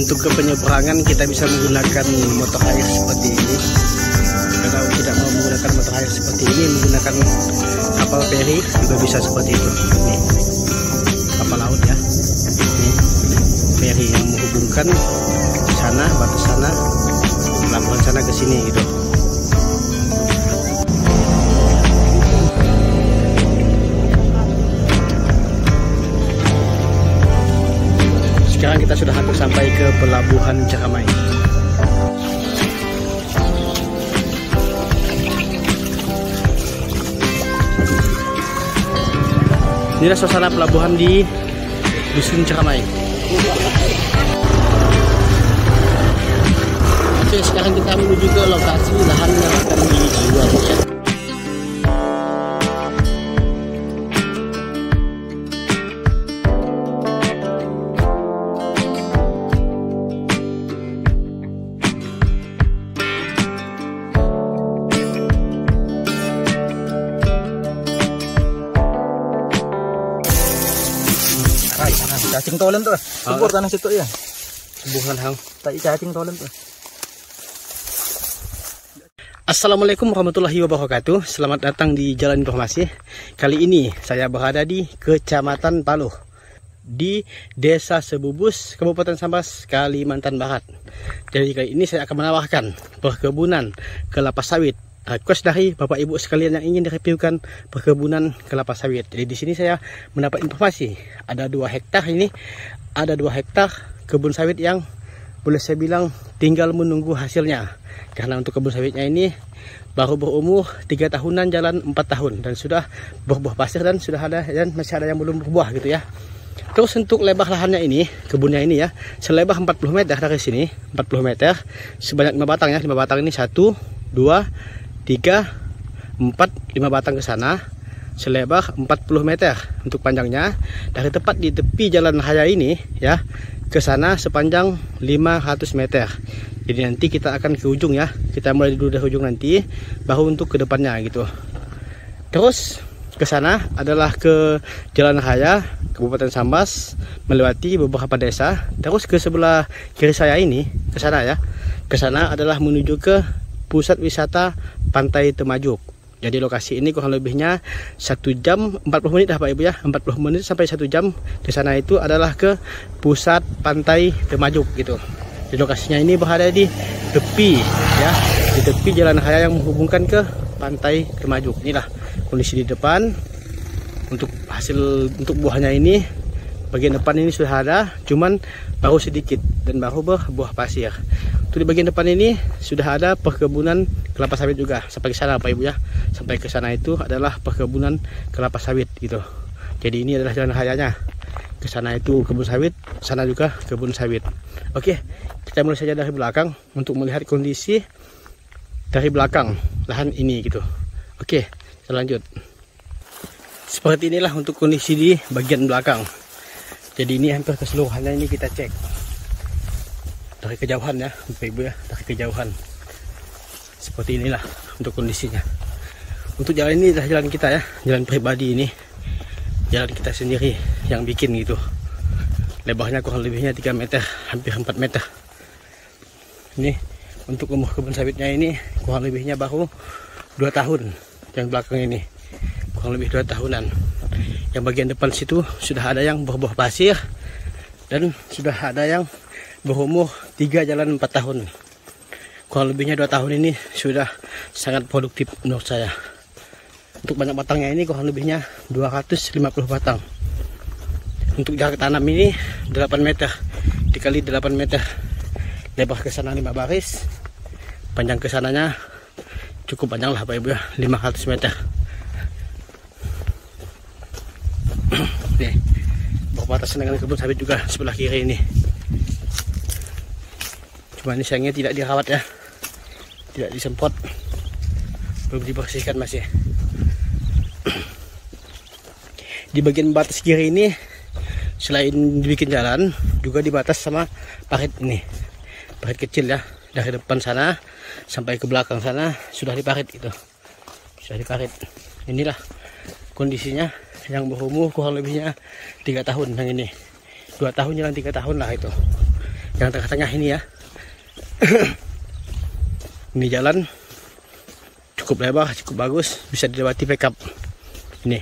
Untuk ke penyeberangan kita bisa menggunakan motor air seperti ini. Kalau tidak mau menggunakan motor air seperti ini, menggunakan kapal feri juga bisa seperti itu. Nih, kapal laut ya. Nih, feri yang menghubungkan sana, batas sana, pelabuhan sana ke sini gitu. Sekarang kita sudah hampir sampai ke pelabuhan Ciramai. Inilah suasana pelabuhan di Dusun Ciramai. Oke, sekarang kita menuju ke lokasi lahan yang akan dijual ya. Cacing tolen tuh, subur tanah situ ya. Hubungan hang. Tak cacing tolen tuh. Assalamualaikum warahmatullahi wabarakatuh. Selamat datang di Jalan Informasi. Kali ini saya berada di Kecamatan Paluh, di Desa Sebubus, Kabupaten Sambas, Kalimantan Barat. Jadi kali ini saya akan menawarkan perkebunan kelapa sawit. Request dari Bapak Ibu sekalian yang ingin direviewkan perkebunan kelapa sawit. Jadi di sini saya mendapat informasi ada 2 hektar ini, ada 2 hektar kebun sawit yang boleh saya bilang tinggal menunggu hasilnya. Karena untuk kebun sawitnya ini baru berumur 3 tahunan, jalan 4 tahun dan sudah berbuah pasir dan sudah ada dan masih ada yang belum berbuah gitu ya. Terus untuk lebar lahannya ini, kebunnya ini ya, selebar 40 meter dari sini, 40 meter, sebanyak 5 batang ya. 5 batang ini 1, 2, 3, 4, 5 batang ke sana, selebar 40 meter untuk panjangnya. Dari tepat di tepi jalan raya ini ya, ke sana sepanjang 500 meter. Jadi nanti kita akan ke ujung ya. Kita mulai dulu dari ujung nanti, baru untuk ke depannya gitu. Terus ke sana adalah ke jalan raya Kabupaten Sambas, melewati beberapa desa. Terus ke sebelah kiri saya ini, ke sana ya. Ke sana adalah menuju ke pusat wisata Pantai Temajuk. Jadi lokasi ini kurang lebihnya 1 jam 40 menit lah Pak Ibu ya, 40 menit sampai 1 jam. Di sana itu adalah ke pusat Pantai Temajuk gitu. Di lokasinya ini berada di tepi ya, di tepi jalan raya yang menghubungkan ke Pantai Temajuk. Inilah kondisi di depan. Untuk hasil untuk buahnya ini, bagian depan ini sudah ada, cuman baru sedikit dan baru berbuah pasir. Untuk di bagian depan ini sudah ada perkebunan kelapa sawit juga. Sampai ke sana Pak Ibu ya. Sampai ke sana itu adalah perkebunan kelapa sawit gitu. Jadi ini adalah jalan rayanya. Ke sana itu kebun sawit, sana juga kebun sawit. Oke, kita mulai saja dari belakang untuk melihat kondisi dari belakang lahan ini gitu. Oke, kita lanjut. Seperti inilah untuk kondisi di bagian belakang. Jadi ini hampir keseluruhannya ini kita cek dari kejauhan ya Bapak Ibu ya, dari kejauhan. Seperti inilah untuk kondisinya. Untuk jalan ini adalah jalan kita ya, jalan pribadi ini, jalan kita sendiri yang bikin gitu. Lebarnya kurang lebihnya 3 meter, hampir 4 meter. Ini untuk umur kebun sawitnya ini kurang lebihnya baru 2 tahun. Yang belakang ini kurang lebih 2 tahunan. Yang bagian depan situ sudah ada yang berbuah pasir dan sudah ada yang berumur 3 jalan 4 tahun. Kurang lebihnya 2 tahun ini sudah sangat produktif menurut saya. Untuk banyak batangnya ini kurang lebihnya 250 batang. Untuk jarak tanam ini 8 meter dikali 8 meter. Lebar ke sana 5 baris. Panjang ke sananya cukup panjang lah Pak Ibu ya, 500 meter. Nih, berbatasan dengan kebun sawit juga sebelah kiri ini. Cuma ini sayangnya tidak dirawat ya, tidak disemprot, belum dibersihkan masih. Di bagian batas kiri ini selain dibikin jalan, juga dibatas sama parit ini, parit kecil ya. Dari depan sana sampai ke belakang sana sudah diparit itu, sudah diparit. Inilah kondisinya yang berumur kurang lebihnya 3 tahun yang ini, 2 tahun jalan 3 tahun lah itu. yang tengah-tengah ini ya. Ini jalan cukup lebar, cukup bagus, bisa dilewati pickup. Ini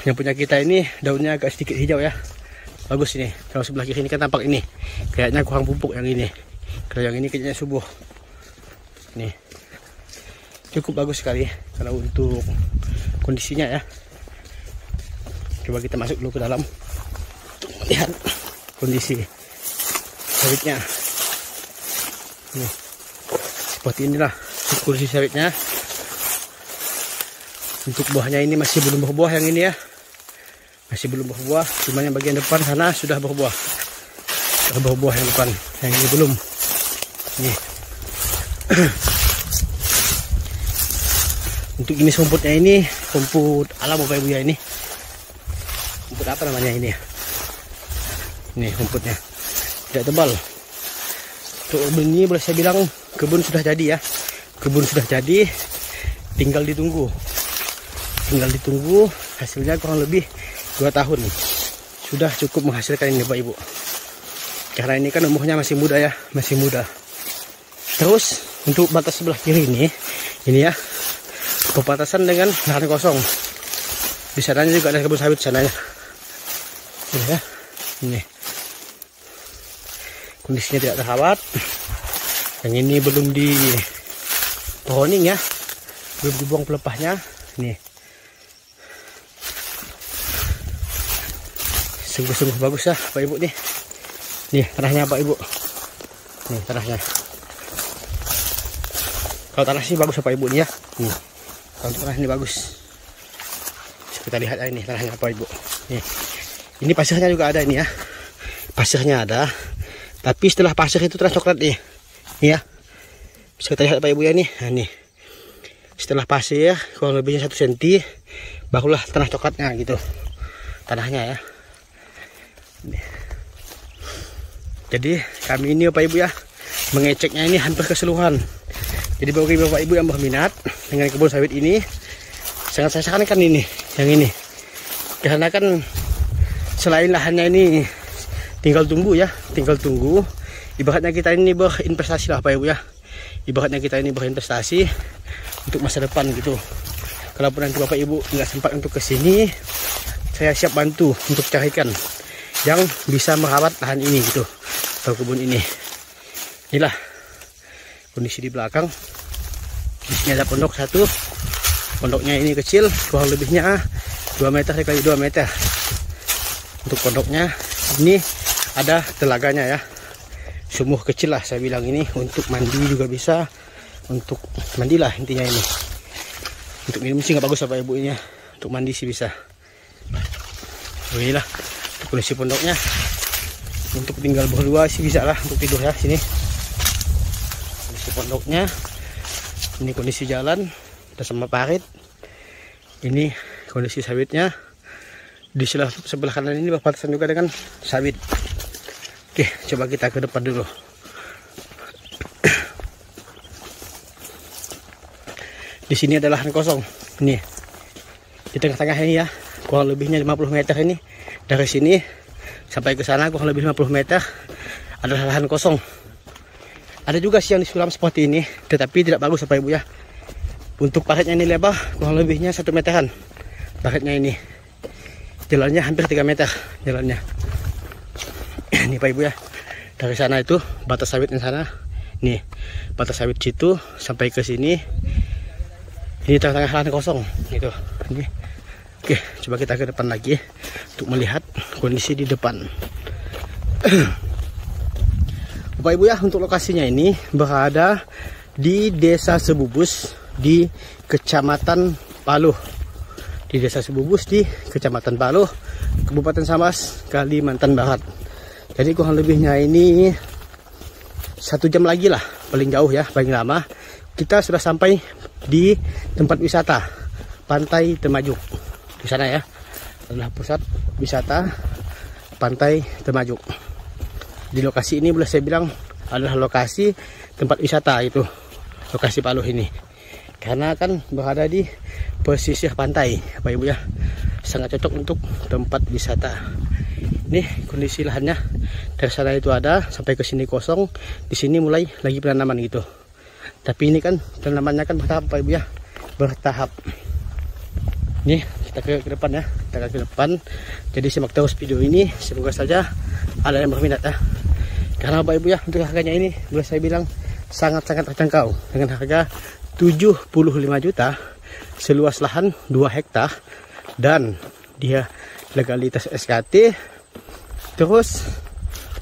yang punya kita ini daunnya agak sedikit hijau ya, bagus ini. Kalau sebelah kiri ini kan tampak ini kayaknya kurang pupuk yang ini, kalau yang ini kayaknya subur. Nih cukup bagus sekali kalau untuk kondisinya ya. Coba kita masuk dulu ke dalam untuk melihat kondisi sawitnya. Nih seperti inilah kondisi sawitnya. Untuk buahnya ini masih belum berbuah yang ini ya, masih belum berbuah. Cuma yang bagian depan sana sudah berbuah. Sudah berbuah yang depan, yang ini belum. Nih. Untuk ini rumputnya ini rumput alam Bapak Ibu ya ini. Rumput apa namanya ini ya? Ini rumputnya tidak tebal. Untuk ini boleh saya bilang kebun sudah jadi ya. Kebun sudah jadi, tinggal ditunggu. Tinggal ditunggu, hasilnya kurang lebih 2 tahun. Sudah cukup menghasilkan ini Bapak Ibu. Karena ini kan umurnya masih muda ya, masih muda. Terus untuk batas sebelah kiri ini ya, berbatasan dengan lahan kosong. Di sananya juga ada kebun sawit sananya. Ini ya, ini. Kondisinya tidak terawat. Yang ini belum di proning ya, belum dibuang pelepahnya. Nih. Sungguh-sungguh bagus ya Pak Ibu nih. Nih tanahnya Pak Ibu. Nih tanahnya. Kalau tanah sih bagus Pak Ibu nih ya. Nih. Kalau tanah ini bagus. Bisa kita lihat ini tanahnya Pak Ibu. Nih. Ini pasirnya juga ada ini ya. Pasirnya ada. Tapi setelah pasir itu terasa coklat nih. Nih ya. Bisa kita lihat Pak Ibu ya nih. Nah, nih. Setelah pasir kurang lebihnya 1 cm barulah tanah coklatnya gitu. Tanahnya ya. Jadi kami ini Bapak Ibu ya mengeceknya ini hampir keseluruhan. Jadi bagi Bapak Ibu yang berminat dengan kebun sawit ini, sangat saya sarankan ini, yang ini. Karena kan selain lahannya ini tinggal tunggu ya, tinggal tunggu. Ibaratnya kita ini berinvestasi lah Bapak Ibu ya. Ibaratnya kita ini berinvestasi untuk masa depan gitu. Kalaupun nanti Bapak Ibu nggak sempat untuk kesini, saya siap bantu untuk carikan yang bisa merawat lahan ini gitu, atau kebun ini. Inilah kondisi di belakang. Di sini ada pondok satu. Pondoknya ini kecil, kurang lebihnya 2 meter kali 2 meter. Untuk pondoknya ini ada telaganya ya. Sumur kecil lah saya bilang ini, untuk mandi juga bisa. Untuk mandilah intinya ini. Untuk minum sih nggak bagus Bapak Ibu ini ya. Untuk mandi sih bisa. Inilah kondisi pondoknya. Untuk tinggal berdua sih bisa lah untuk tidur ya sini. Kondisi pondoknya. Ini kondisi jalan, ada sama parit. Ini kondisi sawitnya. Di sebelah kanan ini berbatasan juga dengan sawit. Oke, coba kita ke depan dulu. Di sini ada lahan kosong. Ini di tengah-tengah ini ya, kurang lebihnya 50 meter ini. Dari sini sampai ke sana kurang lebih 50 meter ada lahan kosong. Ada juga sih yang disulam seperti ini, tetapi tidak bagus Bapak Ibu ya. Untuk paritnya ini lebar kurang lebihnya 1 meteran. Paritnya ini jalannya hampir 3 meter jalannya. Ini Pak Ibu ya, dari sana itu batas sawitnya sana. Nih batas sawit situ sampai ke sini. Ini tengah-tengah lahan kosong gitu. Ini. Oke, coba kita ke depan lagi untuk melihat kondisi di depan. Bapak Ibu ya, untuk lokasinya ini berada di Desa Sebubus di Kecamatan Paluh. Di Desa Sebubus di Kecamatan Paluh, Kabupaten Sambas, Kalimantan Barat. Jadi kurang lebihnya ini 1 jam lagi lah, paling jauh ya, paling lama. Kita sudah sampai di tempat wisata Pantai Temajuk. Di sana ya adalah pusat wisata Pantai Temajuk. Di lokasi ini boleh saya bilang adalah lokasi tempat wisata itu, lokasi Paluh ini, karena kan berada di pesisir pantai Bapak Ibu ya, sangat cocok untuk tempat wisata. Nih kondisi lahannya. Dari sana itu ada sampai ke sini kosong. Di sini mulai lagi penanaman gitu. Tapi ini kan penanamannya kan bertahap Pak Ibu ya. Bertahap. Nih kita ke depan ya. Kita ke depan. Jadi simak terus video ini. Semoga saja ada yang berminat ya. Karena Bapak Ibu ya, untuk harganya ini boleh saya bilang sangat-sangat terjangkau. Dengan harga 75 juta. Seluas lahan 2 hektar. Dan dia legalitas SKT. Terus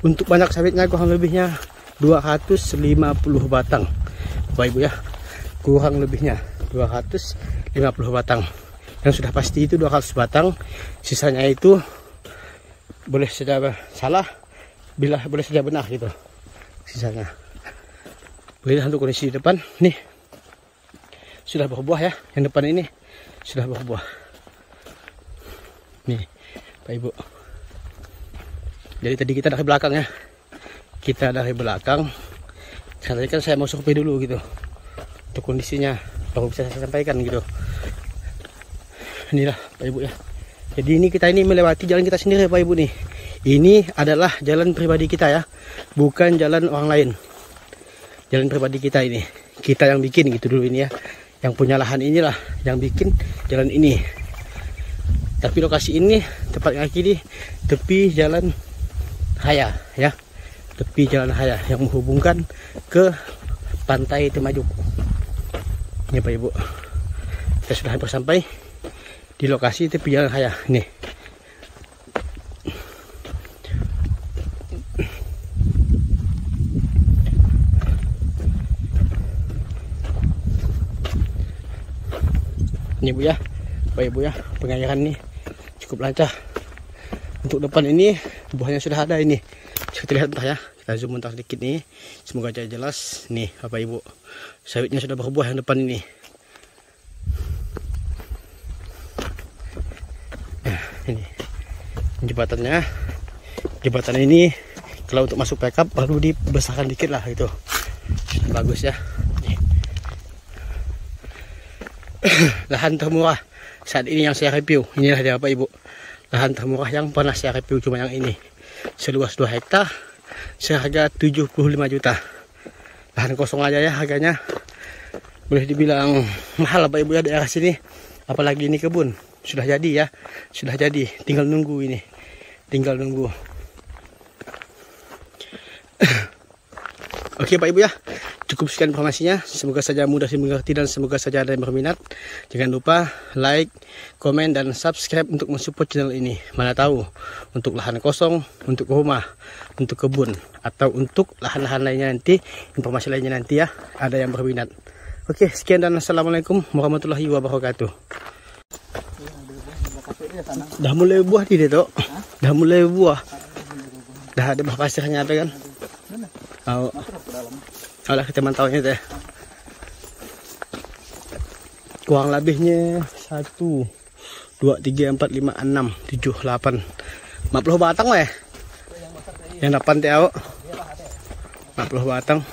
untuk banyak sawitnya kurang lebihnya 250 batang Bapak Ibu ya, kurang lebihnya 250 batang. Yang sudah pasti itu 200 batang. Sisanya itu boleh saja salah, bila boleh saja benar gitu sisanya. Lihat untuk kondisi di depan nih, sudah berbuah ya. Yang depan ini sudah berbuah nih Pak Ibu. Jadi tadi kita dari belakang ya. Kita dari belakang. Karena kan saya mau survei dulu gitu. Untuk kondisinya baru bisa saya sampaikan gitu. Inilah Pak Ibu ya. Jadi ini kita ini melewati jalan kita sendiri Pak Ibu nih. Ini adalah jalan pribadi kita ya. Bukan jalan orang lain. Jalan pribadi kita ini. Kita yang bikin gitu dulu ini ya. Yang punya lahan inilah yang bikin jalan ini. Tapi lokasi ini tepatnya di tepi jalan raya ya, tepi jalan raya yang menghubungkan ke pantai Temajuk. Ini Pak Ibu, kita sudah hampir sampai di lokasi tepi jalan raya nih. Ini Bu ya, Pak Ibu ya, pengairan nih cukup lancar. Untuk depan ini buahnya sudah ada ini. Bisa kita lihat entah ya. Kita zoom entah sedikit nih. Semoga aja jelas. Nih Bapak Ibu. Sawitnya sudah berbuah yang depan ini. Nah, ini jembatannya. Jembatan ini kalau untuk masuk backup perlu dibesarkan dikit lah itu. Bagus ya. Nih. Lahan termurah saat ini yang saya review. Inilah dia Bapak Ibu. Lahan termurah yang pernah saya review cuma yang ini. Seluas 2 hektar. Seharga 75 juta. Lahan kosong aja ya harganya. Boleh dibilang mahal Bapak Ibu ya daerah sini. Apalagi ini kebun. Sudah jadi ya. Sudah jadi. Tinggal nunggu ini. Tinggal nunggu. Oke Pak Ibu ya. Cukup sekian informasinya. Semoga saja mudah dimengerti dan semoga saja ada yang berminat. Jangan lupa like, komen, dan subscribe untuk mensupport channel ini. Mana tahu untuk lahan kosong, untuk rumah, untuk kebun, atau untuk lahan-lahan lainnya nanti, informasi lainnya nanti ya, ada yang berminat. Oke, sekian dan assalamualaikum warahmatullahi wabarakatuh. Dah mulai buah di Tok. Dah mulai buah. Dah ada buah pasirnya ada kan? Oh. Alah kita mantaunya teh. Kurang lebihnya 1, 2, 3, 4, 5, 6, 7, 8, 50 batang weh. Yang depan teh awak 50 batang.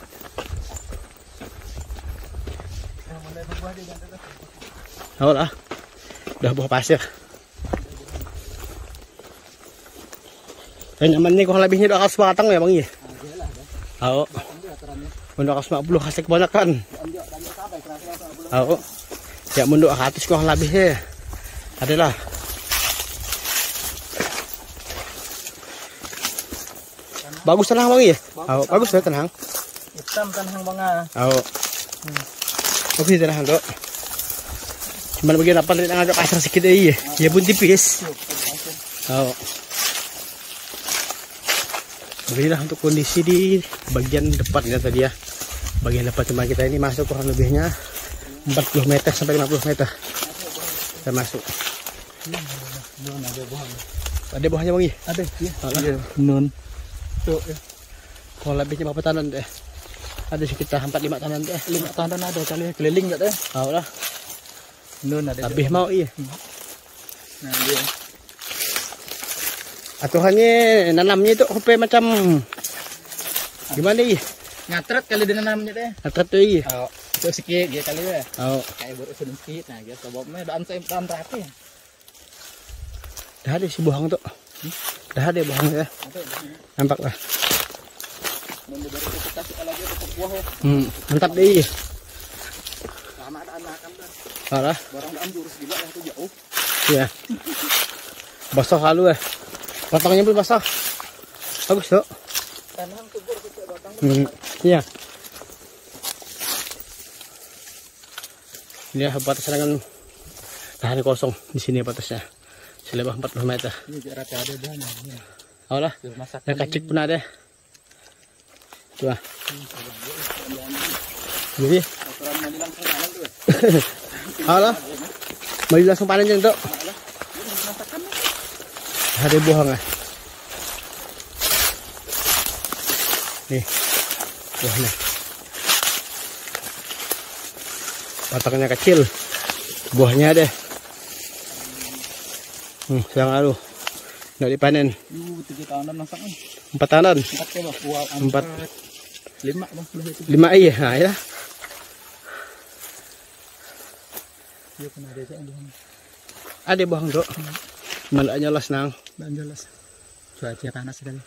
Awak lah. Udah buah pasir. Dan nyaman nih kurang lebihnya 200 batang ya Bang ya. Awak. Untuk 150 hasil kebanyakan. Oh, ya mundur 100 kurang lebihnya. Adalah. Bagus tanah Bang ya? Oh, bagus ya tanah. Hitam tanah Bang. Oh. Oke tanah Dok. Cuman bagian apa nih agak kasar sedikit ya. Ya pun tipis. Oh. Beginilah untuk kondisi di bagian depan ya tadi ya. Bagian depan tempat kita ini masuk kurang lebihnya 40 meter sampai 50 meter. Kita masuk. Ada buahnya Bang? Ada, iya. Iya. Nun. Tuh, ya. Kurang lebihnya berapa tanan deh? Ada sekitar 4-5 tanan deh. 5 tanan ada kali keliling enggak teh? Tahu lah. Nun ada. Lebih mau iya. Nah, dia. Aturannya nanamnya itu sampai macam gimana iya? Ngatret kali dengan namanya teh. Ngatret tuh iya. Oh, itu sikit dia kali ya. Oh. Kayak baru sedikit nah gitu. Bobnya dan saya peran terakhir. Dah ada si buang tuh. Dah ada buahnya ya. Nampak lah. Mantap deh. Alah. Iya. Basah halu ya. Batangnya pun basah. Bagus tuh. Iya. Ini batasnya dengan lahan kosong di sini batasnya. Selebar 40 meter. Alah. Yang kacik pun ada. Tuh. Jadi. Alah. Mau langsung panen jeng tuh. Ada buah nggak? Nih buahnya. Batangnya kecil, buahnya ada. Yang lalu nggak dipanen. 3 tahunan masak kan? 4 tahunan. 4 5 bang. 5 iya, nah ya. Ada buah tuh. Malah nyalas nang. Dan jelas. Cuaca panas sekali.